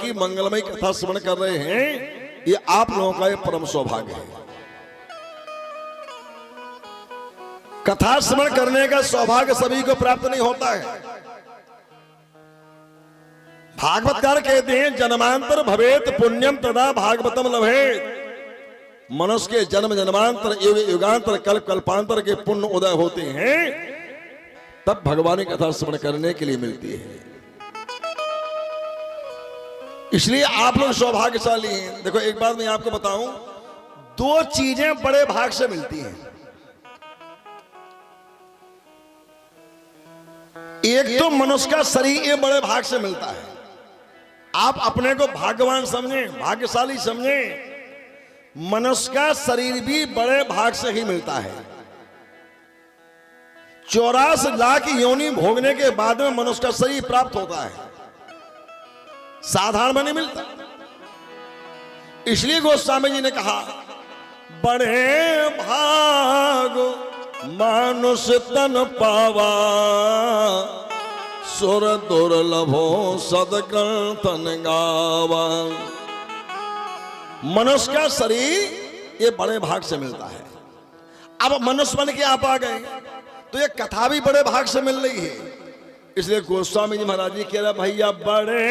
की मंगलमय कथा श्रवण कर रहे हैं, ये आप लोगों का ये परम सौभाग्य है। कथा श्रवण करने का सौभाग्य सभी को प्राप्त नहीं होता है। भागवतकार कहते हैं जन्मांतर भवेत पुण्यम तदा भागवतम लभेत। मनुष्य के जन्म जन्मांतर युग युगांतर कल्प कल्पांतर के पुण्य उदय होते हैं, तब भगवान की कथा श्रवण करने के लिए मिलती है। इसलिए आप लोग सौभाग्यशाली हैं। देखो एक बात मैं आपको बताऊं, दो चीजें बड़े भाग से मिलती हैं। एक तो मनुष्य का शरीर ये बड़े भाग से मिलता है। आप अपने को भाग्यवान समझें, भाग्यशाली समझें। मनुष्य का शरीर भी बड़े भाग से ही मिलता है। 84 लाख योनि भोगने के बाद में मनुष्य का शरीर प्राप्त होता है, साधारण में नहीं मिलता। इसलिए गोस्वामी जी ने कहा बड़े भाग मानुष तन पावा, सुर दुर्लभो सदकर्तन गावा। मनुष्य का शरीर ये बड़े भाग से मिलता है। अब मनुष्य बन के आप आ गए तो ये कथा भी बड़े भाग से मिल रही है। इसलिए गोस्वामी जी महाराज जी कह रहे भैया बड़े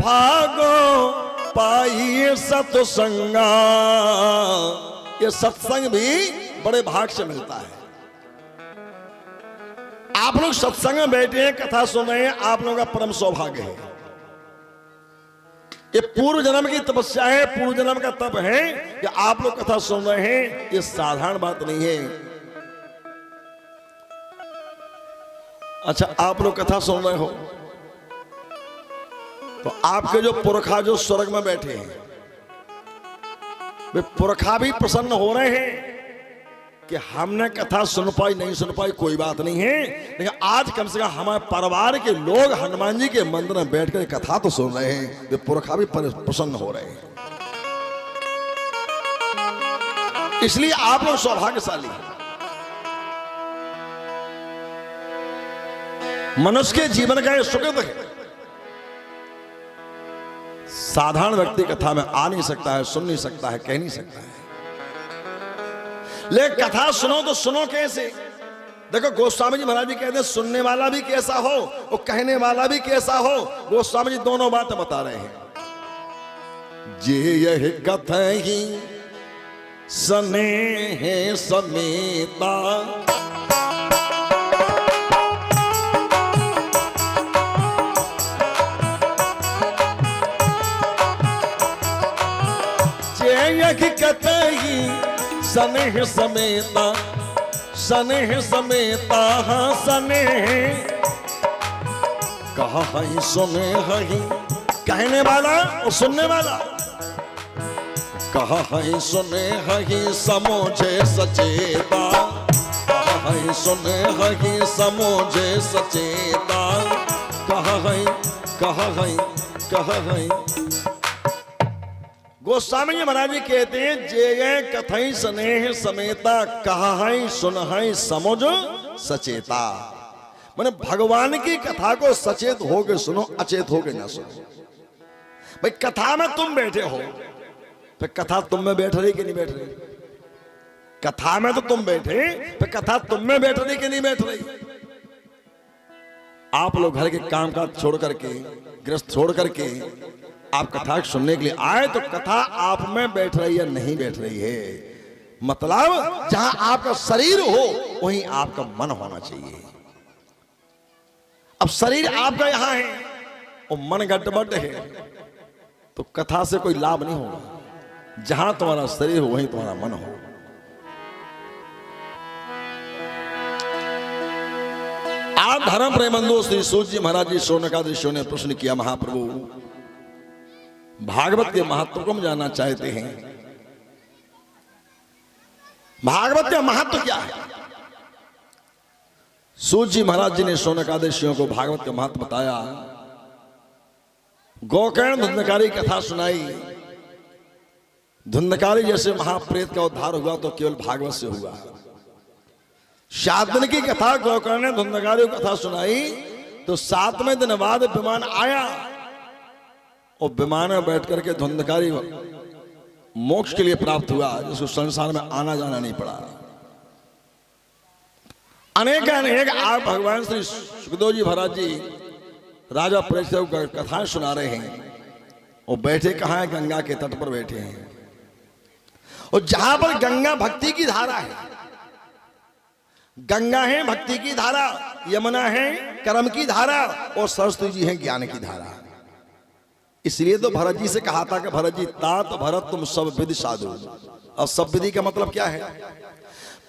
भागो पाइए सत्संगा। ये सत्संग भी बड़े भाग से मिलता है। आप लोग सत्संग में बैठे हैं, कथा सुन रहे हैं, आप लोगों का परम सौभाग्य है। ये पूर्व जन्म की तपस्या है, पूर्व जन्म का तप है कि आप लोग कथा सुन रहे हैं। ये साधारण बात नहीं है। अच्छा, आप लोग कथा सुन रहे हो तो आपके जो पुरखा जो स्वर्ग में बैठे हैं, वे पुरखा भी प्रसन्न हो रहे हैं कि हमने कथा सुन पाई नहीं सुन पाई कोई बात नहीं है, लेकिन आज कम से कम हमारे परिवार के लोग हनुमान जी के मंदिर में बैठकर कथा तो सुन रहे हैं। वे पुरखा भी प्रसन्न हो रहे हैं। इसलिए आप लोग सौभाग्यशाली हैं। मनुष्य के जीवन का यह सुकृत है। साधारण व्यक्ति कथा में आ नहीं सकता है, सुन नहीं सकता है, कह नहीं सकता है। लेकिन कथा सुनो तो सुनो कैसे? देखो गोस्वामी जी महाराज जी कहते हैं सुनने वाला भी कैसा हो और कहने वाला भी कैसा हो। गोस्वामी जी दोनों बातें बता रहे हैं। जे यह कथा ही स्नेह समेता, जे यह कथा ही स्नेह समेता, स्नेह समेता हाँ स्नेह कहा है सुने है। कहने वाला और सुनने वाला कहा है सुने है समझे सचेता, कहा है सुने है समझे सचेता, कहा है कहा है कहा है। गोस्वामी जी महाराज जी कहते हैं जे कथई स्नेह समेता, कहा है सुन है समझ सचेता। मैंने भगवान की कथा को सचेत होके सुनो, अचेत होके ना सुनो। भाई कथा में तुम बैठे हो तो कथा तुम में बैठ रही कि नहीं बैठ रही? कथा में तो तुम बैठे तो कथा तुम में बैठ रही कि नहीं बैठ रही? आप लोग घर के काम काज छोड़ करके, गृहस्थ छोड़ करके आप कथा सुनने के लिए आए तो कथा आप में बैठ रही है नहीं बैठ रही है। मतलब जहां आपका शरीर हो वहीं आपका मन होना चाहिए। अब शरीर आपका यहां है और मन गड्ढबड्ढ है तो कथा से कोई लाभ नहीं होगा। जहां तुम्हारा शरीर हो वहीं तुम्हारा मन हो। आज धर्म प्रेमंदो श्री सूर्य जी महाराज जी शौनकादिशों ने प्रश्न किया, महाप्रभु भागवत के महत्व को हम जानना चाहते हैं। भागवत का महत्व क्या है? सूत जी महाराज जी ने शौनकादिशियों को भागवत का महत्व बताया। गोकर्ण धुंधकारी कथा सुनाई। धुंधकारी जैसे महाप्रेत का उद्धार हुआ तो केवल भागवत से हुआ। सात दिन की कथा गोकर्ण ने धुंधकारी कथा सुनाई तो 7वें दिन बाद विमान आया और विमान में बैठ करके धुंधकारी मोक्ष के लिए प्राप्त हुआ, जिसको संसार में आना जाना नहीं पड़ा। अनेक अनेक आप भगवान श्री सुखदेव जी महाराज जी राजा परीक्षित को कथाएं सुना रहे हैं। और बैठे कहाँ है? गंगा के तट पर बैठे हैं। और जहां पर गंगा भक्ति की धारा है, गंगा है भक्ति की धारा, यमुना है कर्म की धारा, और सरस्वती जी है ज्ञान की धारा। इसलिए तो भरत जी से कहा था कि भरत जी तात भरत तुम सब विधि साधु। और सब विधि का मतलब क्या है?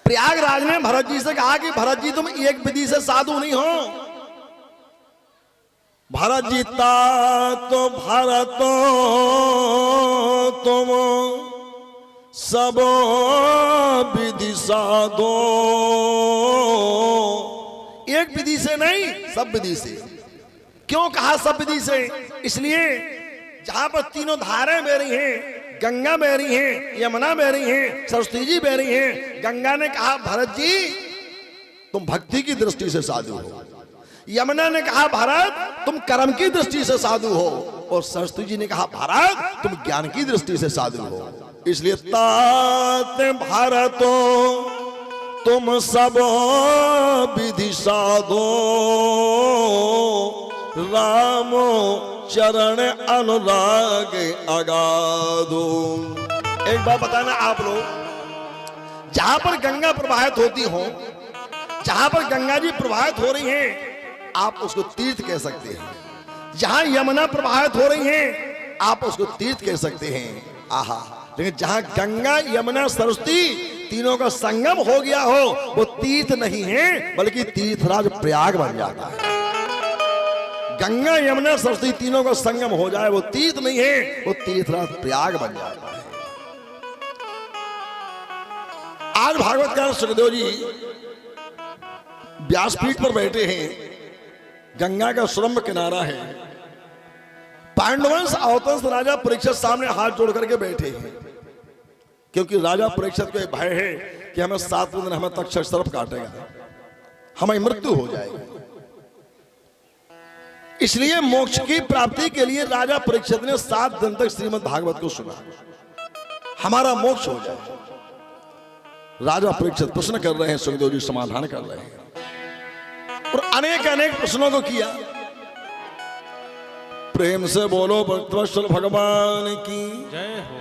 प्रयागराज ने भरत जी से कहा कि भरत जी तुम एक विधि से साधु नहीं हो। भरत जी तात भरत तुम सब विधि साधो। एक विधि से नहीं, सब विधि से। क्यों कहा सब विधि से? इसलिए जहां पर तीनों धाराएं बह रही हैं, गंगा बह रही हैं, यमुना बह रही हैं, सरस्वती जी बह रही हैं। गंगा ने कहा भरत जी तुम भक्ति की दृष्टि से साधु हो। यमुना ने कहा भरत तुम कर्म की दृष्टि से साधु हो। और सरस्वती जी ने कहा भरत तुम ज्ञान की दृष्टि से साधु हो। इसलिए तात भारतो तुम सब विधि साधो, रामो चरण अनुराग अगाधो। एक बात बताना आप लोग, जहां पर गंगा प्रवाहित होती हो, जहां पर गंगा जी प्रवाहित हो रही हैं, आप उसको तीर्थ कह सकते हैं। जहां यमुना प्रवाहित हो रही हैं, आप उसको तीर्थ कह सकते हैं। आहा, लेकिन जहां गंगा यमुना सरस्वती तीनों का संगम हो गया हो, वो तीर्थ नहीं है, बल्कि तीर्थराज प्रयाग बन जाता है। गंगा यमुना सरस्वती तीनों का संगम हो जाए, वो तीर्थ नहीं है, वो तीर्थराज प्रयाग बन जाता है। आज भागवतकार सुखदेव जी व्यासपीठ पर बैठे हैं, गंगा का सुरम्भ किनारा है। पांडवंश अवतंस राजा परीक्षित सामने हाथ जोड़ करके बैठे हैं, क्योंकि राजा परीक्षित को भय है कि हमें 7 दिन हमें तक्षक सर्प काटेगा, हमारी मृत्यु हो जाएगी। इसलिए मोक्ष की प्राप्ति के लिए राजा परीक्षित ने 7 दिन तक श्रीमद् भागवत को सुना, हमारा मोक्ष हो जाए। राजा परीक्षित प्रश्न कर रहे हैं, सुखदेव जी समाधान कर रहे हैं, और अनेक अनेक प्रश्नों को किया। प्रेम से बोलो भक्तवत्सल भगवान की जय हो।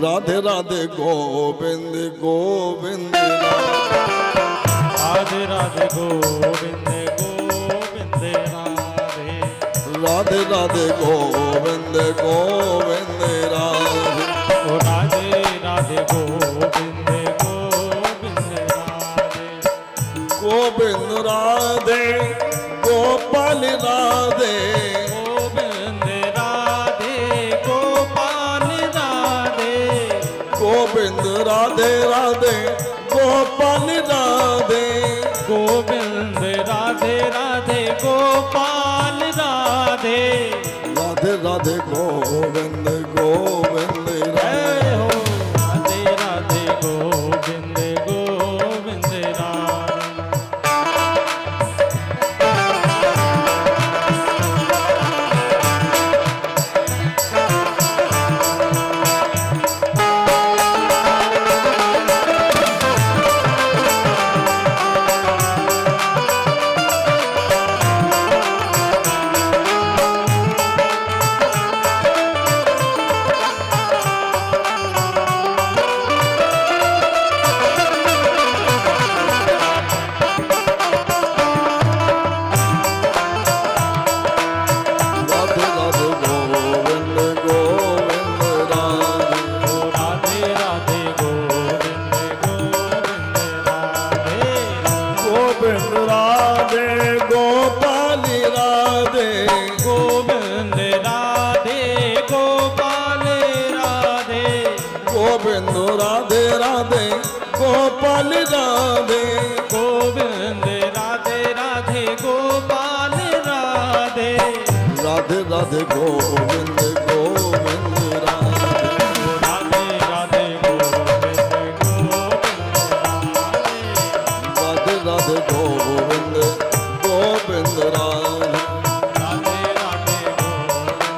राधे राधे गोविंद गोविंद राधे राधे गोविंद गोविंद राधे। राधे राधे गोविंद गोविंद राधे। ओ राधे राधे गोविंद गोविंद राधे। गोविंद राधे गोपाल राधे। गोविंद राधे गोपाल राधे। गोविंद राधे राधे गोपाल राधे। गोविंद राधे राधे गोपाल राधे। राधे राधे गोविंद गोविंद जय राधे। हो। राधे राधे गोविंद गोविंद राधे। गोविंद राधे राधे गोपाल राधे। गोविंद राधे राधे गोपाल राधे। राधे राधे गोविंद गोविंद राधे। राधे राधे गोविंद गोविंद राधे राधे गोविंद गोविंद राधे। राधे राधे गोविंद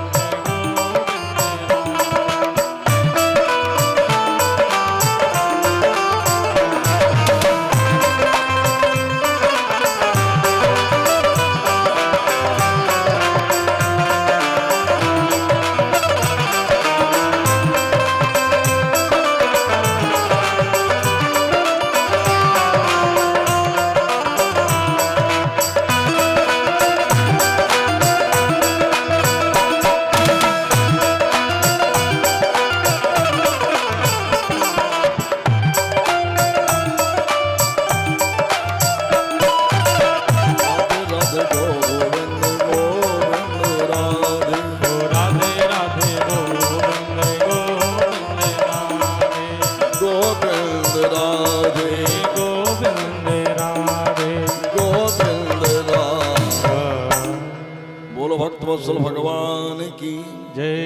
वत्सल भगवान की जय।